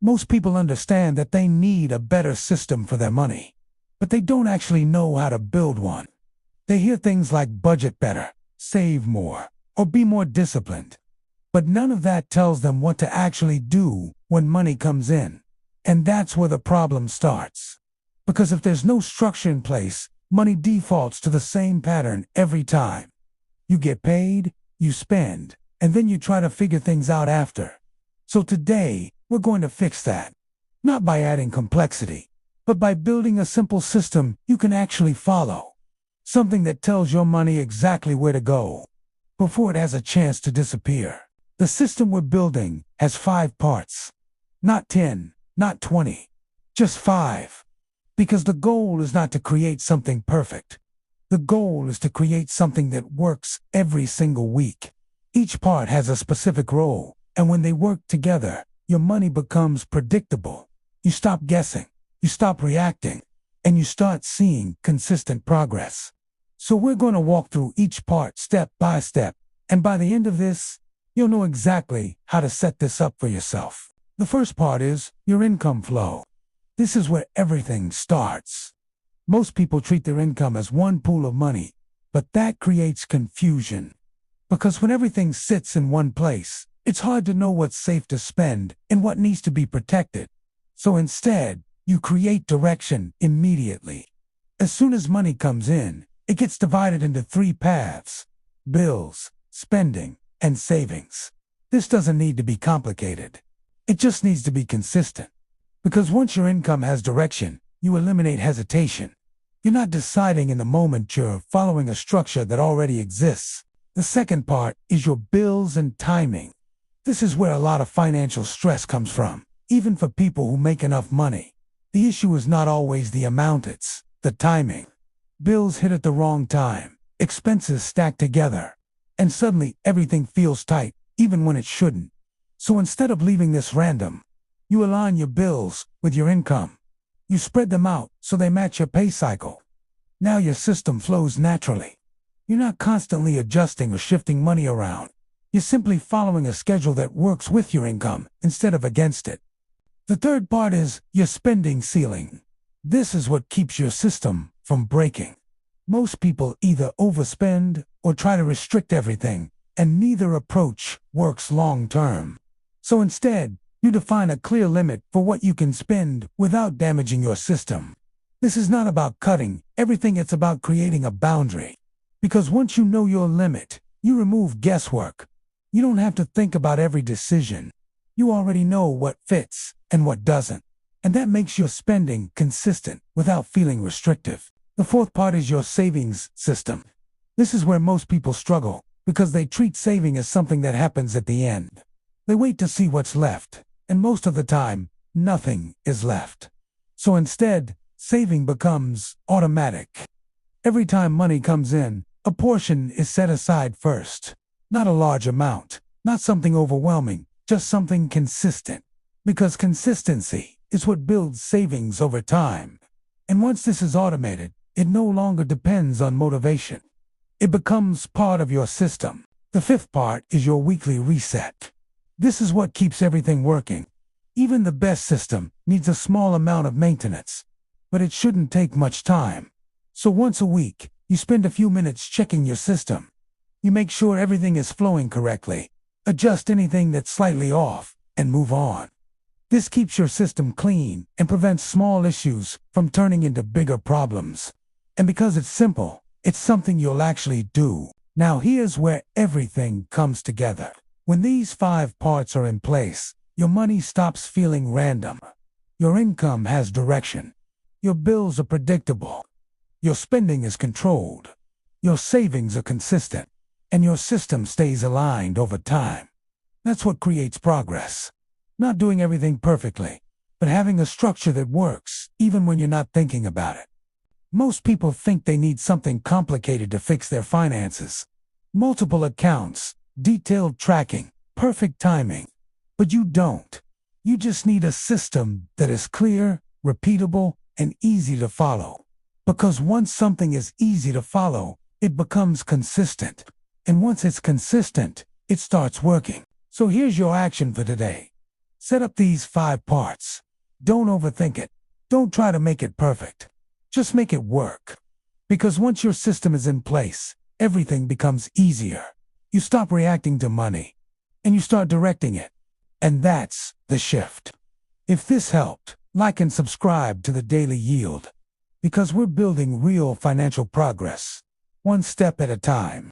Most people understand that they need a better system for their money, but they don't actually know how to build one. They hear things like budget better, save more, or be more disciplined. But none of that tells them what to actually do when money comes in. And that's where the problem starts. Because if there's no structure in place, money defaults to the same pattern every time. You get paid, you spend, and then you try to figure things out after. So today, we're going to fix that. Not by adding complexity, but by building a simple system you can actually follow. Something that tells your money exactly where to go before it has a chance to disappear. The system we're building has 5 parts. Not 10, not 20, just 5. Because the goal is not to create something perfect. The goal is to create something that works every single week. Each part has a specific role, and when they work together, your money becomes predictable. You stop guessing, you stop reacting, and you start seeing consistent progress. So we're going to walk through each part step by step, and by the end of this, you'll know exactly how to set this up for yourself. The first part is your income flow. This is where everything starts. Most people treat their income as one pool of money, but that creates confusion. Because when everything sits in one place, it's hard to know what's safe to spend and what needs to be protected. So instead, you create direction immediately. As soon as money comes in, it gets divided into 3 paths: bills, spending, and savings. This doesn't need to be complicated. It just needs to be consistent. Because once your income has direction, you eliminate hesitation. You're not deciding in the moment, you're following a structure that already exists. The second part is your bills and timing. This is where a lot of financial stress comes from, even for people who make enough money. The issue is not always the amount, it's the timing. Bills hit at the wrong time, expenses stack together, and suddenly everything feels tight, even when it shouldn't. So instead of leaving this random, you align your bills with your income. You spread them out so they match your pay cycle. Now your system flows naturally. You're not constantly adjusting or shifting money around. You're simply following a schedule that works with your income instead of against it. The third part is your spending ceiling. This is what keeps your system from breaking. Most people either overspend or try to restrict everything, and neither approach works long term. So instead, you define a clear limit for what you can spend without damaging your system. This is not about cutting everything, it's about creating a boundary. Because once you know your limit, you remove guesswork. You don't have to think about every decision. You already know what fits and what doesn't. And that makes your spending consistent without feeling restrictive. The fourth part is your savings system. This is where most people struggle because they treat saving as something that happens at the end. They wait to see what's left, and most of the time, nothing is left. So instead, saving becomes automatic. Every time money comes in, a portion is set aside first. Not a large amount, not something overwhelming, just something consistent. Because consistency is what builds savings over time. And once this is automated, it no longer depends on motivation. It becomes part of your system. The fifth part is your weekly reset. This is what keeps everything working. Even the best system needs a small amount of maintenance, but it shouldn't take much time. So once a week, you spend a few minutes checking your system. You make sure everything is flowing correctly, adjust anything that's slightly off, and move on. This keeps your system clean and prevents small issues from turning into bigger problems. And because it's simple, it's something you'll actually do. Now here's where everything comes together. When these 5 parts are in place, your money stops feeling random. Your income has direction. Your bills are predictable. Your spending is controlled. Your savings are consistent. And your system stays aligned over time. That's what creates progress. Not doing everything perfectly, but having a structure that works, even when you're not thinking about it. Most people think they need something complicated to fix their finances. Multiple accounts, detailed tracking, perfect timing. But you don't. You just need a system that is clear, repeatable, and easy to follow. Because once something is easy to follow, it becomes consistent. And once it's consistent, it starts working. So here's your action for today. Set up these 5 parts. Don't overthink it. Don't try to make it perfect. Just make it work. Because once your system is in place, everything becomes easier. You stop reacting to money, and you start directing it. And that's the shift. If this helped, like and subscribe to the Daily Yield, because we're building real financial progress, one step at a time.